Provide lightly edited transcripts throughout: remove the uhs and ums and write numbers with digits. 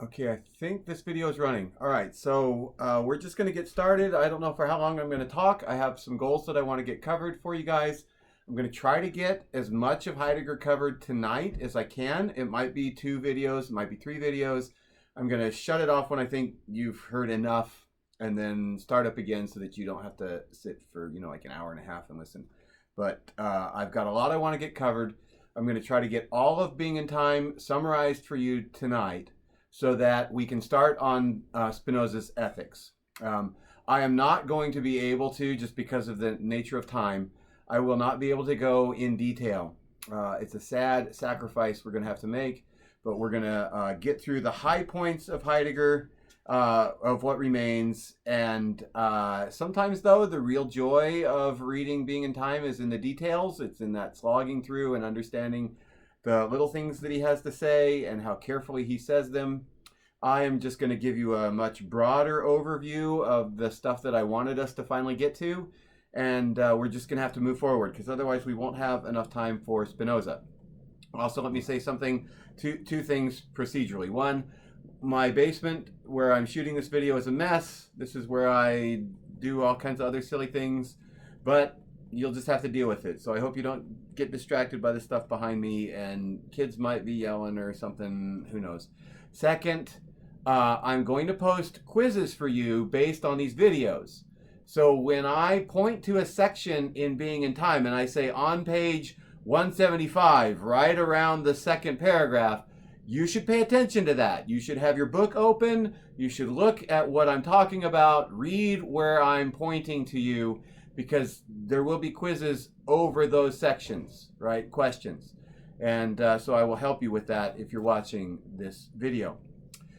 Okay, I think this video is running. All right, so we're just going to get started. I don't know for how long I'm going to talk. I have some goals that I want to get covered for you guys. I'm going to try to get as much of Heidegger covered tonight as I can. It might be 2 videos, it might be 3 videos. I'm going to shut it off when I think you've heard enough and then start up again so that you don't have to sit for, like an hour and a half and listen. But I've got a lot I want to get covered. I'm going to try to get all of Being in Time summarized for you tonight, so that we can start on Spinoza's ethics. I am not going to be able to, just because of the nature of time, I will not be able to go in detail. It's a sad sacrifice we're going to have to make, but we're going to get through the high points of Heidegger, of what remains. And sometimes, though, the real joy of reading Being in Time is in the details. It's in that slogging through and understanding the little things that he has to say and how carefully he says them. I am just going to give you a much broader overview of the stuff that I wanted us to finally get to, and we're just going to have to move forward because otherwise we won't have enough time for Spinoza. Also, let me say something, two things procedurally. One, my basement where I'm shooting this video is a mess. This is where I do all kinds of other silly things, but you'll just have to deal with it. So I hope you don't get distracted by the stuff behind me and kids might be yelling or something, who knows. Second, I'm going to post quizzes for you based on these videos. So when I point to a section in Being in Time and I say on page 175, right around the second paragraph, you should pay attention to that. You should have your book open. You should look at what I'm talking about, read where I'm pointing to you, because there will be quizzes over those sections, right? Questions. And so I will help you with that if you're watching this video.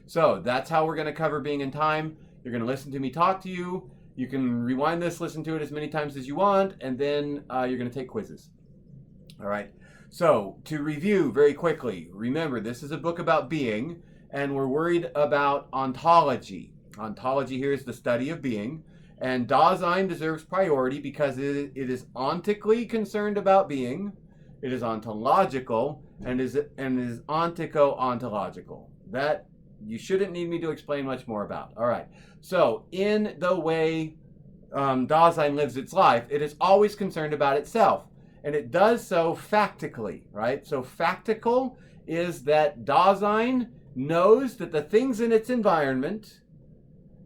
So that's how we're going to cover Being in Time. You're going to listen to me talk to you. You can rewind this, listen to it as many times as you want, and then you're going to take quizzes. All right. So to review very quickly, remember this is a book about being, and we're worried about ontology. Ontology here is the study of being. And Dasein deserves priority because it is ontically concerned about being, it is ontological, and is ontico-ontological. That you shouldn't need me to explain much more about. All right. So in the way Dasein lives its life, it is always concerned about itself. And it does so factically, right? So factical is that Dasein knows that the things in its environment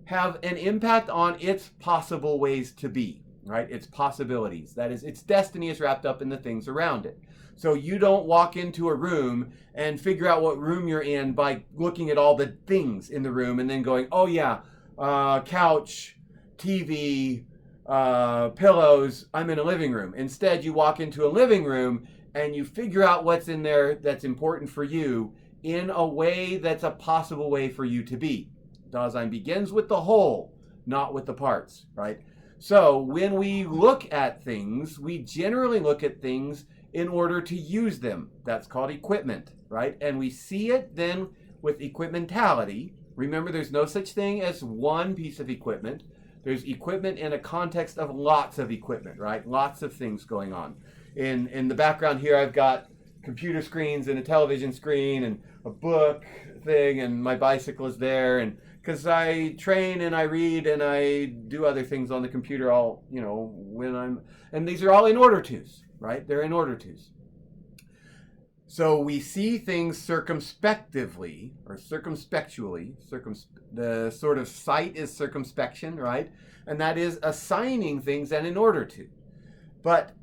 have an impact on its possible ways to be, right? Its possibilities. That is, its destiny is wrapped up in the things around it. So you don't walk into a room and figure out what room you're in by looking at all the things in the room and then going, oh yeah, couch, TV, pillows, I'm in a living room. Instead, you walk into a living room and you figure out what's in there that's important for you in a way that's a possible way for you to be. Dasein begins with the whole, not with the parts, right? So when we look at things, we generally look at things in order to use them. That's called equipment, right? And we see it then with equipmentality. Remember, there's no such thing as one piece of equipment. There's equipment in a context of lots of equipment, right? Lots of things going on. In the background here, I've got computer screens and a television screen and a book thing, and my bicycle is there, and because I train and I read and I do other things on the computer all, when I'm, and these are all in order tos, right? They're in order tos. So we see things circumspectively or circumspectually. The sort of sight is circumspection, right? And that is assigning things and in order to. But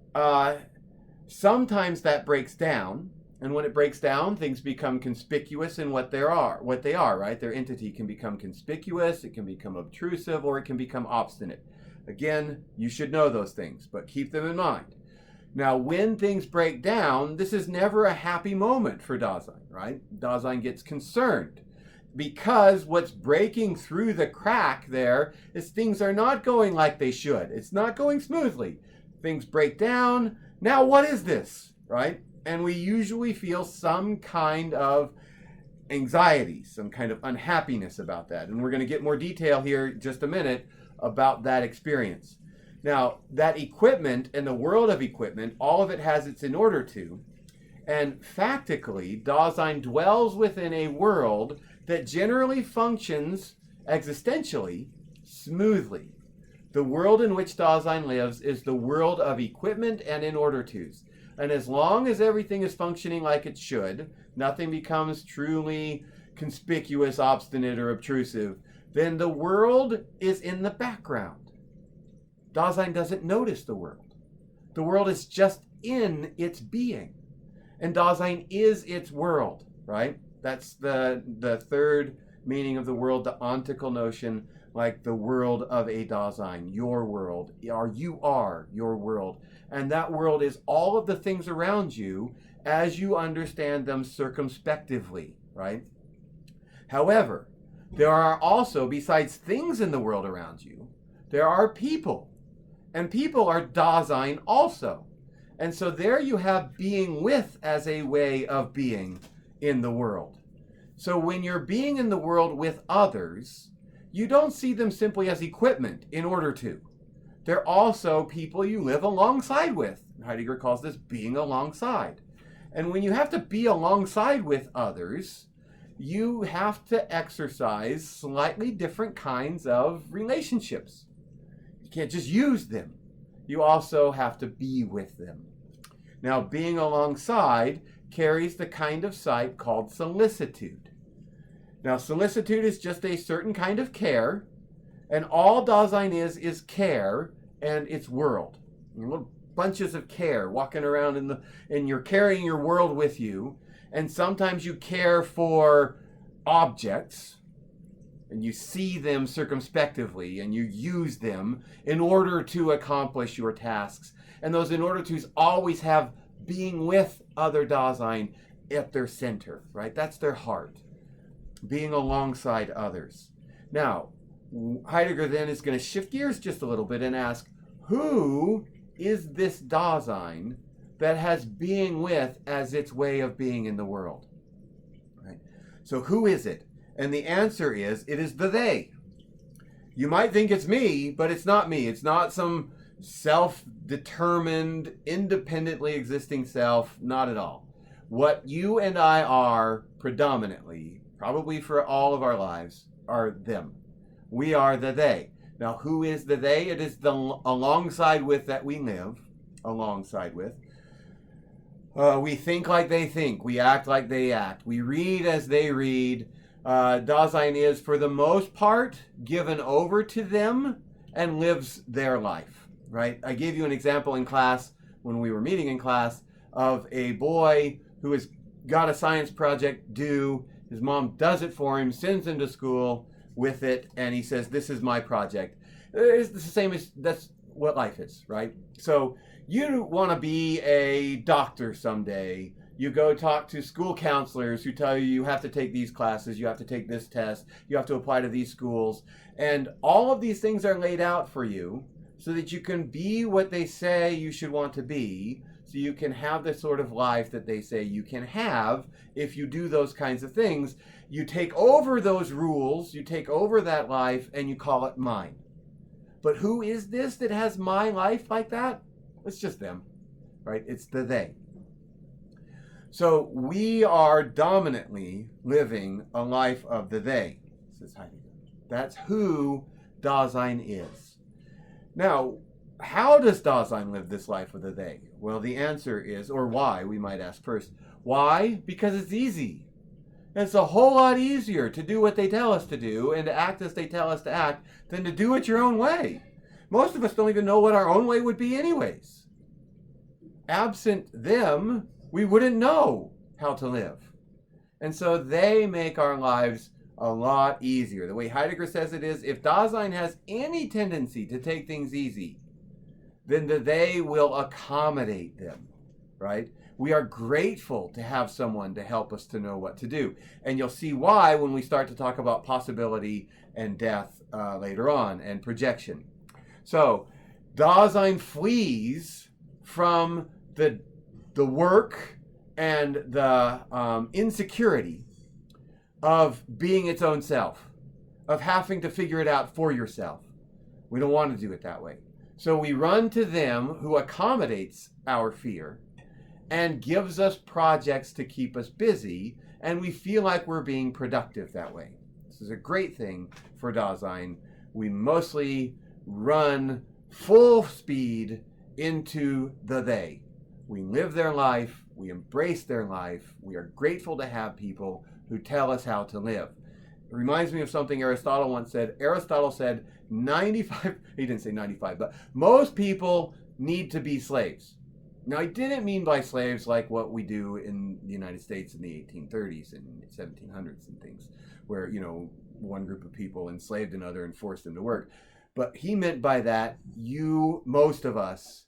sometimes that breaks down. And when it breaks down, things become conspicuous in what they are, right? Their entity can become conspicuous, it can become obtrusive, or it can become obstinate. Again, you should know those things, but keep them in mind. Now, when things break down, this is never a happy moment for Dasein, right? Dasein gets concerned because what's breaking through the crack there is things are not going like they should. It's not going smoothly. Things break down. Now, what is this, right? And we usually feel some kind of anxiety, some kind of unhappiness about that. And we're going to get more detail here in just a minute about that experience. Now, that equipment and the world of equipment, all of it has its in order to. And factically, Dasein dwells within a world that generally functions existentially smoothly. The world in which Dasein lives is the world of equipment and in order tos. And as long as everything is functioning like it should, nothing becomes truly conspicuous, obstinate, or obtrusive, then the world is in the background. Dasein doesn't notice the world. The world is just in its being. And Dasein is its world, right? That's the third meaning of the world, the ontical notion, like the world of a Dasein, your world, or you are your world. And that world is all of the things around you as you understand them circumspectively, right? However, there are also, besides things in the world around you, there are people. And people are Dasein also. And so there you have being with as a way of being in the world. So when you're being in the world with others, you don't see them simply as equipment in order to. They're also people you live alongside with. Heidegger calls this being alongside. And when you have to be alongside with others, you have to exercise slightly different kinds of relationships. You can't just use them. You also have to be with them. Now, being alongside carries the kind of sight called solicitude. Now, solicitude is just a certain kind of care, and all Dasein is care and its world. Little bunches of care walking around and you're carrying your world with you, and sometimes you care for objects, and you see them circumspectively, and you use them in order to accomplish your tasks. And those in order tos always have being with other Dasein at their center, right? That's their heart. Being alongside others. Now, Heidegger then is going to shift gears just a little bit and ask, who is this Dasein that has being with as its way of being in the world? Right? So who is it? And the answer is, it is the they. You might think it's me, but it's not me. It's not some self-determined, independently existing self. Not at all. What you and I are predominantly, probably for all of our lives, are them. We are the they. Now, who is the they? It is the alongside with that we live, alongside with. We think like they think. We act like they act. We read as they read. Dasein is, for the most part, given over to them and lives their life, right? I gave you an example in class, when we were meeting in class, of a boy who has got a science project due. His mom does it for him, sends him to school with it, and he says, this is my project. It's the same as, that's what life is, right? So you want to be a doctor someday. You go talk to school counselors who tell you have to take these classes, you have to take this test, you have to apply to these schools. And all of these things are laid out for you so that you can be what they say you should want to be, so you can have the sort of life that they say you can have if you do those kinds of things. You take over those rules, you take over that life, and you call it mine. But who is this that has my life like that? It's just them, right? It's the they. So we are dominantly living a life of the they, says Heidegger. That's who Dasein is. Now, how does Dasein live this life of the they? Well, the answer is, or why, we might ask first. Why? Because it's easy. It's a whole lot easier to do what they tell us to do and to act as they tell us to act than to do it your own way. Most of us don't even know what our own way would be anyways. Absent them, we wouldn't know how to live. And so they make our lives a lot easier. The way Heidegger says it is, if Dasein has any tendency to take things easy, then they will accommodate them, right? We are grateful to have someone to help us to know what to do. And you'll see why when we start to talk about possibility and death later on, and projection. So Dasein flees from the work and the insecurity of being its own self, of having to figure it out for yourself. We don't want to do it that way. So we run to them who accommodates our fear, and gives us projects to keep us busy, and we feel like we're being productive that way. This is a great thing for Dasein. We mostly run full speed into the they. We live their life, we embrace their life, we are grateful to have people who tell us how to live. It reminds me of something Aristotle once said. Aristotle said 95, he didn't say 95, but most people need to be slaves. Now, he didn't mean by slaves like what we do in the United States in the 1830s and 1700s and things, where, you know, one group of people enslaved another and forced them to work. But he meant by that, most of us,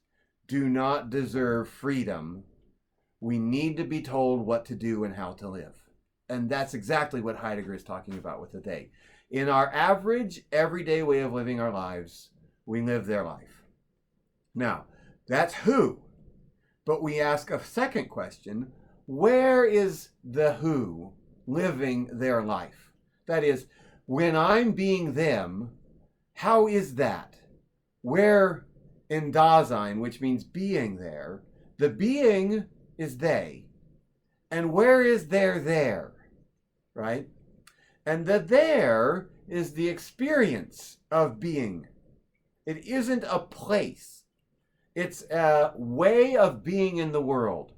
do not deserve freedom. We need to be told what to do and how to live. And that's exactly what Heidegger is talking about with the they. In our average, everyday way of living our lives, we live their life. Now, that's who. But we ask a second question, where is the who living their life? That is, when I'm being them, how is that? Where in Dasein, which means being there, the being is they. And where is their there? Right? And the there is the experience of being. It isn't a place. It's a way of being in the world.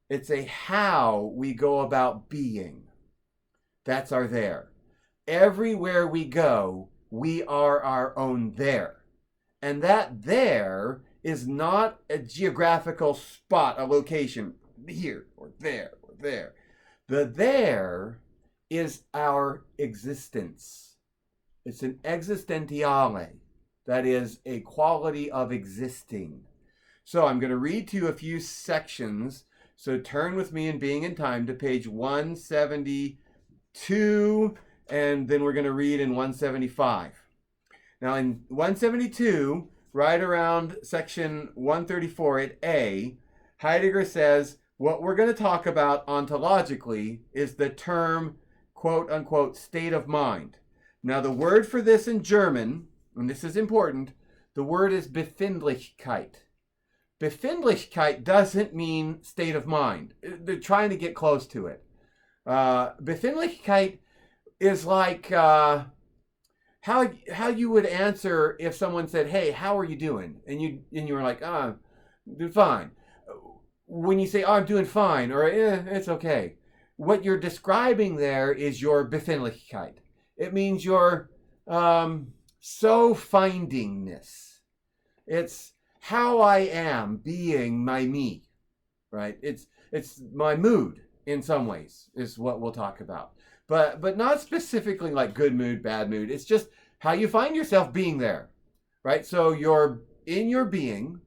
It's a how we go about being. That's our there. Everywhere we go, we are our own there. And that there is not a geographical spot, a location, here or there or there. The there is our existence. It's an existentiale. That is a quality of existing. So I'm going to read to you a few sections. So turn with me in Being and Time to page 172, and then we're going to read in 175. Now in 172, right around section 134 at A, Heidegger says, what we're going to talk about ontologically is the term, quote unquote, state of mind. Now the word for this in German, and this is important, the word is Befindlichkeit. Befindlichkeit doesn't mean state of mind. They're trying to get close to it. Befindlichkeit is like how you would answer if someone said, hey, how are you doing? And you were like, I'm doing fine. When you say, oh, I'm doing fine, or it's okay. What you're describing there is your Befindlichkeit. It means your so findingness. It's how I am being my me, right? It's my mood in some ways is what we'll talk about. But not specifically like good mood, bad mood. It's just how you find yourself being there, right? So you're in your being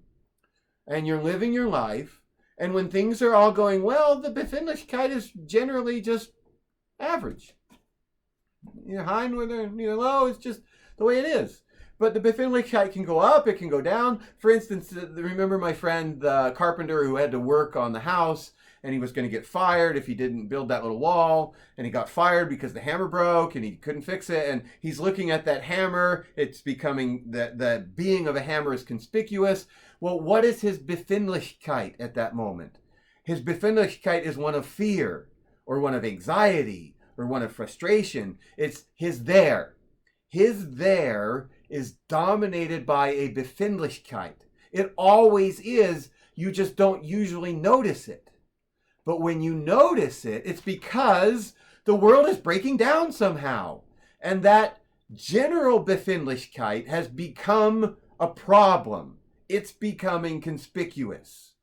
and you're living your life. And when things are all going well, the Befindlichkeit is generally just average. High and low, it's just the way it is. But the Befindlichkeit can go up, it can go down. For instance, remember my friend, the carpenter who had to work on the house, and he was going to get fired if he didn't build that little wall, and he got fired because the hammer broke and he couldn't fix it, and he's looking at that hammer. It's becoming, the being of a hammer is conspicuous. Well, what is his Befindlichkeit at that moment? His Befindlichkeit is one of fear, or one of anxiety, or one of frustration. It's his there. His there is dominated by a Befindlichkeit. It always is, you just don't usually notice it. But when you notice it, it's because the world is breaking down somehow. And that general Befindlichkeit has become a problem. It's becoming conspicuous.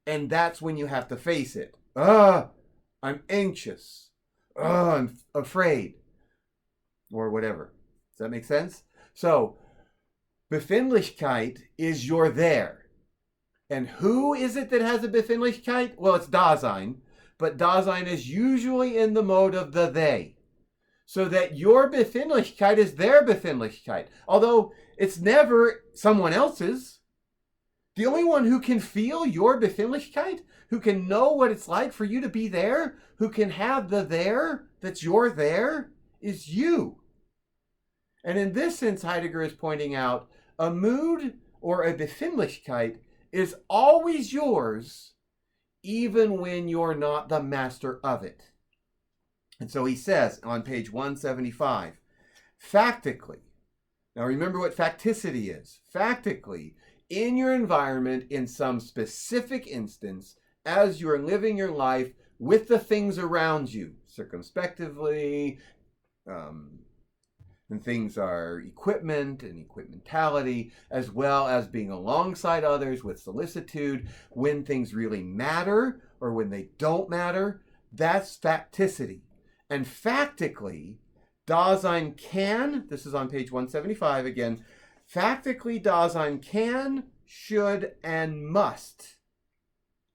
And that's when you have to face it. I'm anxious. I'm afraid. Or whatever. Does that make sense? So, Befindlichkeit is your there. And who is it that has a Befindlichkeit? Well, it's Dasein. But Dasein is usually in the mode of the they. So that your Befindlichkeit is their Befindlichkeit. Although it's never someone else's. The only one who can feel your Befindlichkeit, who can know what it's like for you to be there, who can have the there that's your there, is you. And in this sense, Heidegger is pointing out, a mood or a Befindlichkeit is always yours, even when you're not the master of it. And so he says on page 175, factically, now remember what facticity is. Factically, in your environment, in some specific instance, as you're living your life with the things around you, circumspectively, and things are equipment and equipmentality, as well as being alongside others with solicitude, when things really matter or when they don't matter, that's facticity. And factically, Dasein can, this is on page 175 again, factically Dasein can, should, and must.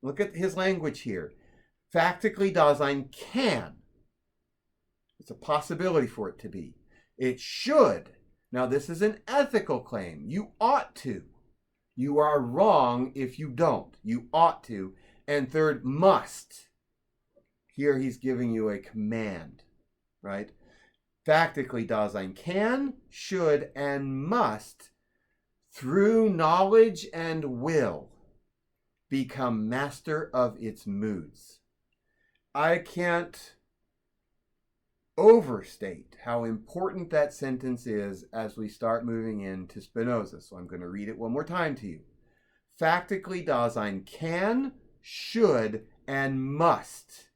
Look at his language here. Factically Dasein can. It's a possibility for it to be. It should. Now this is an ethical claim. You ought to. You are wrong if you don't. You ought to. And third, must. Here he's giving you a command, right? Factically Dasein can, should, and must, through knowledge and will, become master of its moods. I can't overstate how important that sentence is as we start moving into Spinoza. So I'm going to read it one more time to you. Factically Dasein can, should, and must,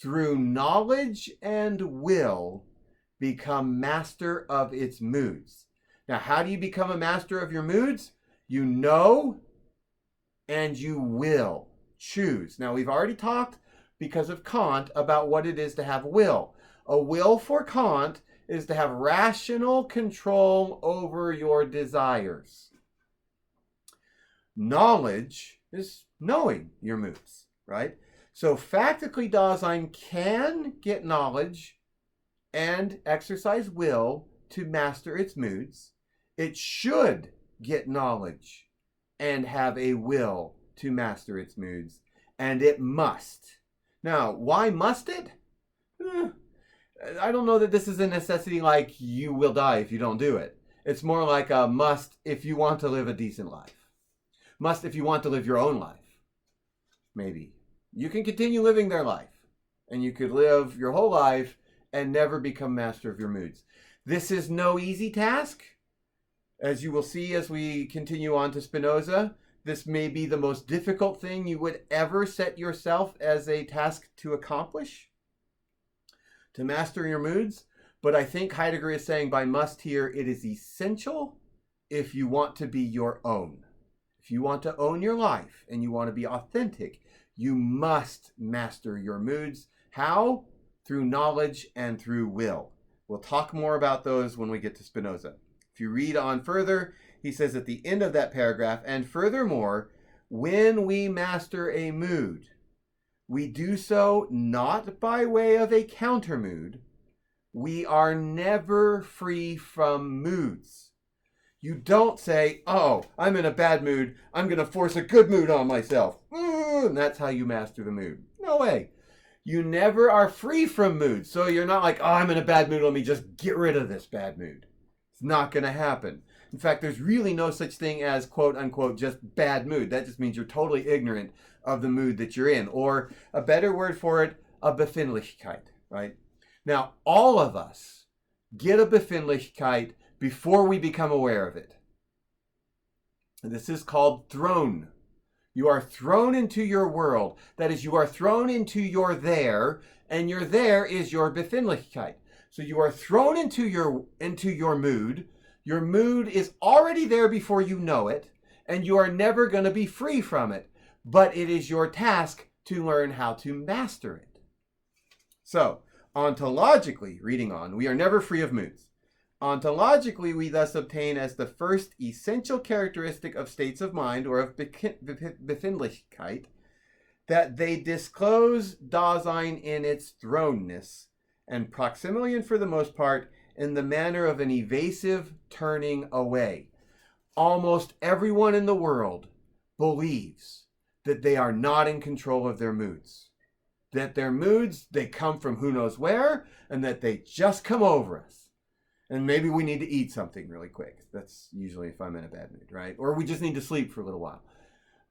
through knowledge and will, become master of its moods. Now, how do you become a master of your moods? You know and you will choose. Now, we've already talked, because of Kant, about what it is to have will. A will for Kant is to have rational control over your desires. Knowledge is knowing your moods, right? So factically Dasein can get knowledge and exercise will to master its moods. It should get knowledge and have a will to master its moods. And it must. Now, why must it? I don't know that this is a necessity like you will die if you don't do it. It's more like a must if you want to live a decent life. Must if you want to live your own life. Maybe. You can continue living their life. And you could live your whole life and never become master of your moods. This is no easy task. As you will see as we continue on to Spinoza, this may be the most difficult thing you would ever set yourself as a task to accomplish, to master your moods. But I think Heidegger is saying by must here, it is essential if you want to be your own. If you want to own your life and you want to be authentic, you must master your moods. How? Through knowledge and through will. We'll talk more about those when we get to Spinoza. If you read on further, he says at the end of that paragraph, and furthermore, when we master a mood, we do so not by way of a counter mood. We are never free from moods. You don't say, oh, I'm in a bad mood, I'm going to force a good mood on myself. And that's how you master the mood. No way. You never are free from moods. So you're not like, oh, I'm in a bad mood, let me just get rid of this bad mood. It's not going to happen. In fact, there's really no such thing as, quote unquote, just bad mood. That just means you're totally ignorant of the mood that you're in. Or a better word for it, a Befindlichkeit, right? Now, all of us get a Befindlichkeit before we become aware of it. And this is called thrown. You are thrown into your world. That is, you are thrown into your there, and your there is your Befindlichkeit. So you are thrown into your mood. Your mood is already there before you know it, and you are never going to be free from it. But it is your task to learn how to master it. So, ontologically, reading on, we are never free of moods. Ontologically, we thus obtain as the first essential characteristic of states of mind, or of Befindlichkeit, that they disclose Dasein in its thrownness, and Proximilian for the most part in the manner of an evasive turning away. Almost everyone in the world believes that they are not in control of their moods. That their moods, they come from who knows where, and that they just come over us. And maybe we need to eat something really quick. That's usually if I'm in a bad mood, right? Or we just need to sleep for a little while.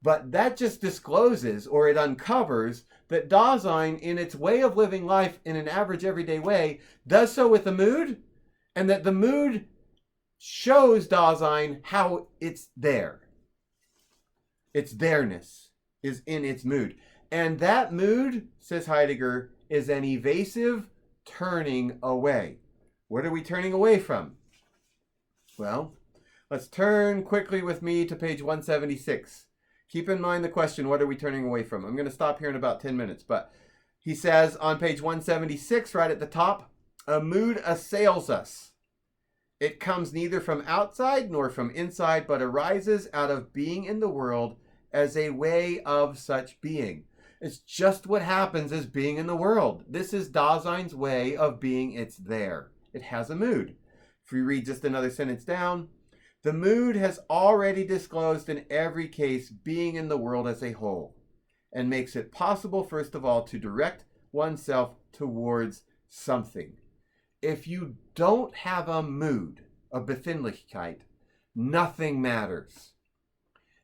But that just discloses, or it uncovers, that Dasein, in its way of living life in an average everyday way, does so with the mood, and that the mood shows Dasein how it's there. Its there-ness is in its mood. And that mood, says Heidegger, is an evasive turning away. What are we turning away from? Well, let's turn quickly with me to page 176. Keep in mind the question, what are we turning away from? I'm going to stop here in about 10 minutes. But he says on page 176, right at the top, a mood assails us. It comes neither from outside nor from inside, but arises out of being in the world as a way of such being. It's just what happens as being in the world. This is Dasein's way of being. It's there. It has a mood. If we read just another sentence down, the mood has already disclosed in every case being in the world as a whole, and makes it possible, first of all, to direct oneself towards something. If you don't have a mood, a Befindlichkeit, nothing matters.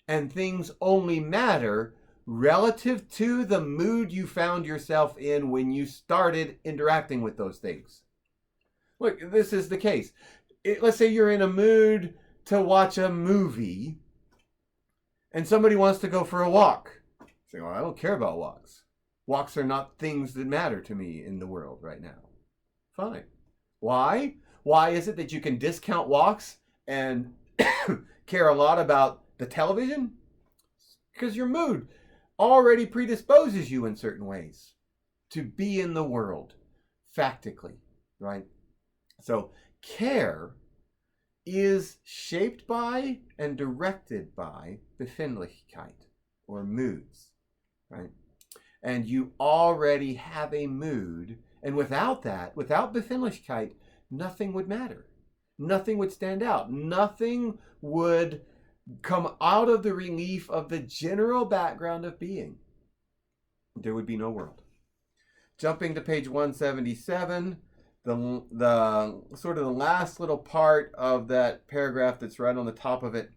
And things only matter relative to the mood you found yourself in when you started interacting with those things. Look, this is the case. Let's say you're in a mood to watch a movie and somebody wants to go for a walk. Say, well, I don't care about walks. Walks are not things that matter to me in the world right now. Fine. Why? Why is it that you can discount walks and care a lot about the television? Because your mood already predisposes you in certain ways to be in the world, factically, right? So care is shaped by and directed by Befindlichkeit, or moods, right? And you already have a mood, and without that, without Befindlichkeit, nothing would matter. Nothing would stand out. Nothing would come out of the relief of the general background of being. There would be no world. Jumping to page 177, the sort of the last little part of that paragraph that's right on the top of it,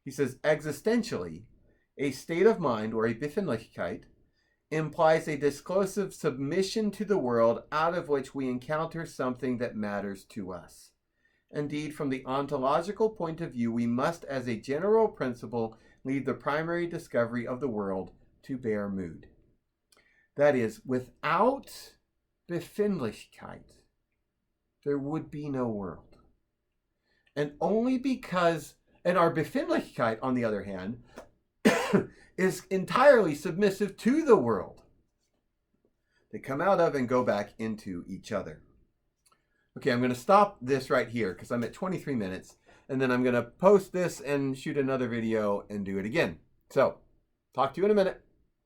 he says, existentially, a state of mind, or a Befindlichkeit, implies a disclosive submission to the world out of which we encounter something that matters to us. Indeed, from the ontological point of view, we must, as a general principle, leave the primary discovery of the world to bare mood. That is, without Befindlichkeit, there would be no world. And only because, and our Befindlichkeit, on the other hand, is entirely submissive to the world. They come out of and go back into each other. Okay, I'm going to stop this right here because I'm at 23 minutes, and then I'm going to post this and shoot another video and do it again. So, talk to you in a minute.